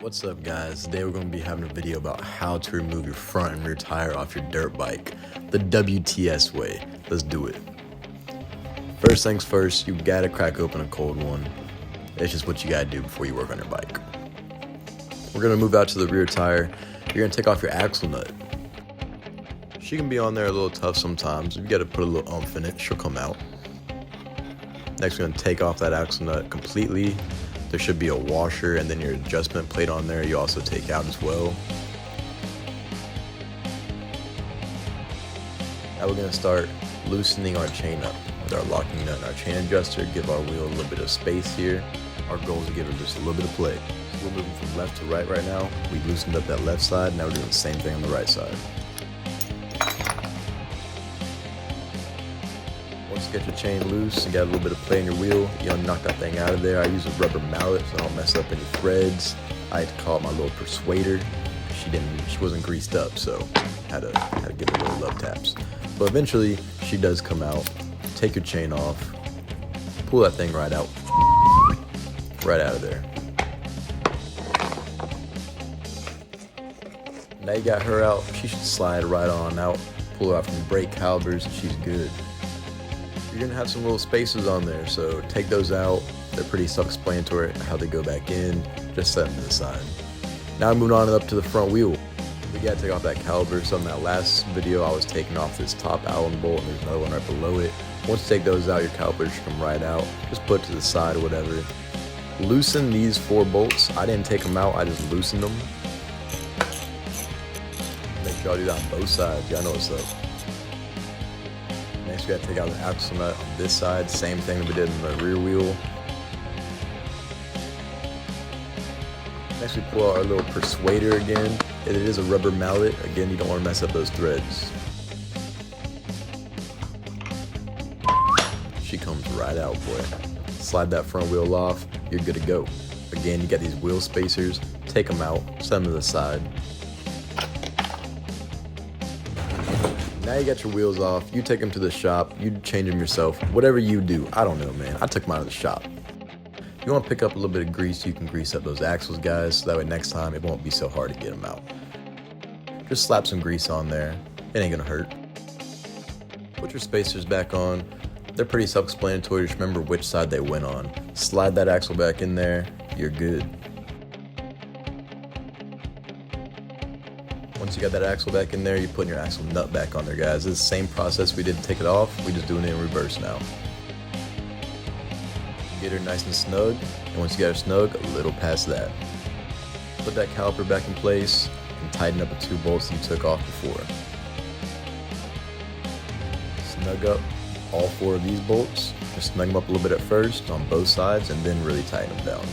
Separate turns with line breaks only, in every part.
What's up guys, today we're going to be having a video about how to remove your front and rear tire off your dirt bike, the WTS way. Let's do it. First things first, you gotta crack open a cold one. It's just what you gotta do before you work on your bike. We're going to move out to the rear tire. You're going to take off your axle nut. She can be on there a little tough sometimes. You gotta put a little oomph in it, she'll come out. Next we're going to take off that axle nut completely. There should be a washer and then your adjustment plate on there you also take out as well. Now we're going to start loosening our chain up with our locking nut and our chain adjuster. Give our wheel a little bit of space here. Our goal is to give it just a little bit of play. So we're moving from left to right now. We loosened up that left side, now we're doing the same thing on the right side. Once you get your chain loose and got a little bit of play in your wheel, you want to knock that thing out of there. I use a rubber mallet so I don't mess up any threads. I had to call it my little persuader. She wasn't greased up, so had to give her little love taps. But eventually she does come out. Take your chain off, pull that thing right out of there. Now you got her out, she should slide right on out. Pull her out from the brake calipers and she's good. You're gonna have some little spaces on there, so take those out. They're pretty self-explanatory how they go back in. Just set them to the side. Now moving on up to the front wheel. We gotta take off that caliper. So in that last video, I was taking off this top Allen bolt, and there's another one right below it. Once you take those out, your calipers should come right out. Just put it to the side or whatever. Loosen these 4 bolts. I didn't take them out, I just loosened them. Make sure I do that on both sides. Y'all know what's up. Next, we gotta take out the axle nut on this side. Same thing that we did in the rear wheel. Next, we pull out our little persuader again. It is a rubber mallet. Again, you don't want to mess up those threads. She comes right out, boy. Slide that front wheel off. You're good to go. Again, you got these wheel spacers. Take them out. Set them to the side. Now you got your wheels off, you take them to the shop, you change them yourself, whatever you do. I don't know, man. I took mine to the shop. You want to pick up a little bit of grease, you can grease up those axles, guys, so that way next time it won't be so hard to get them out. Just slap some grease on there. It ain't gonna hurt. Put your spacers back on. They're pretty self-explanatory. Just remember which side they went on. Slide that axle back in there. You're good. Once you got that axle back in there, you're putting your axle nut back on there, guys. It's the same process we did to take it off. We're just doing it in reverse now. Get her nice and snug, and once you got her snug, a little past that. Put that caliper back in place and tighten up the 2 bolts that you took off before. Snug up all 4 of these bolts. Just snug them up a little bit at first on both sides and then really tighten them down.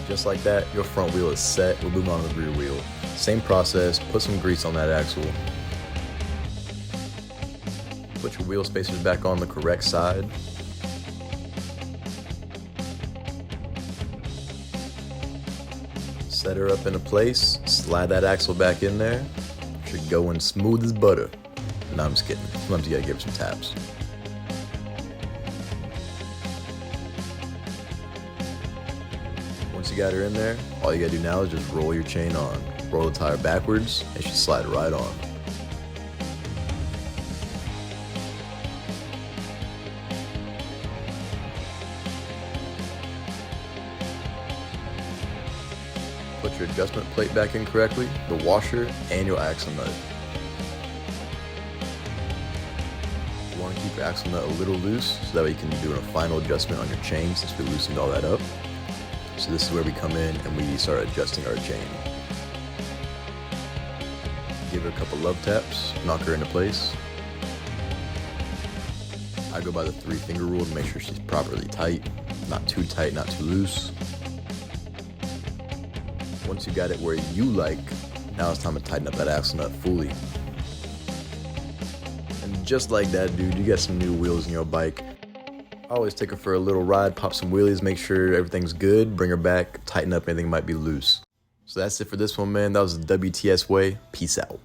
Just like that, your front wheel is set. We're moving on to the rear wheel. Same process, put some grease on that axle. Put your wheel spacers back on the correct side. Set her up into place, slide that axle back in there. Should go in smooth as butter. No, I'm just kidding. Sometimes you gotta give her some taps. Once you got her in there, all you gotta do now is just roll your chain on. Roll the tire backwards, and she slide right on. Put your adjustment plate back in correctly, the washer, and your axle nut. You want to keep your axle nut a little loose, so that way you can do a final adjustment on your chain since we loosened all that up. So this is where we come in and we start adjusting our chain. Give her a couple love taps, knock her into place. I go by the 3-finger rule to make sure she's properly tight. Not too tight, not too loose. Once you got it where you like, now it's time to tighten up that axle nut fully. And just like that, dude, you got some new wheels in your bike. I always take her for a little ride, pop some wheelies, make sure everything's good, bring her back, tighten up anything that might be loose. So that's it for this one, man. That was the WTS way. Peace out.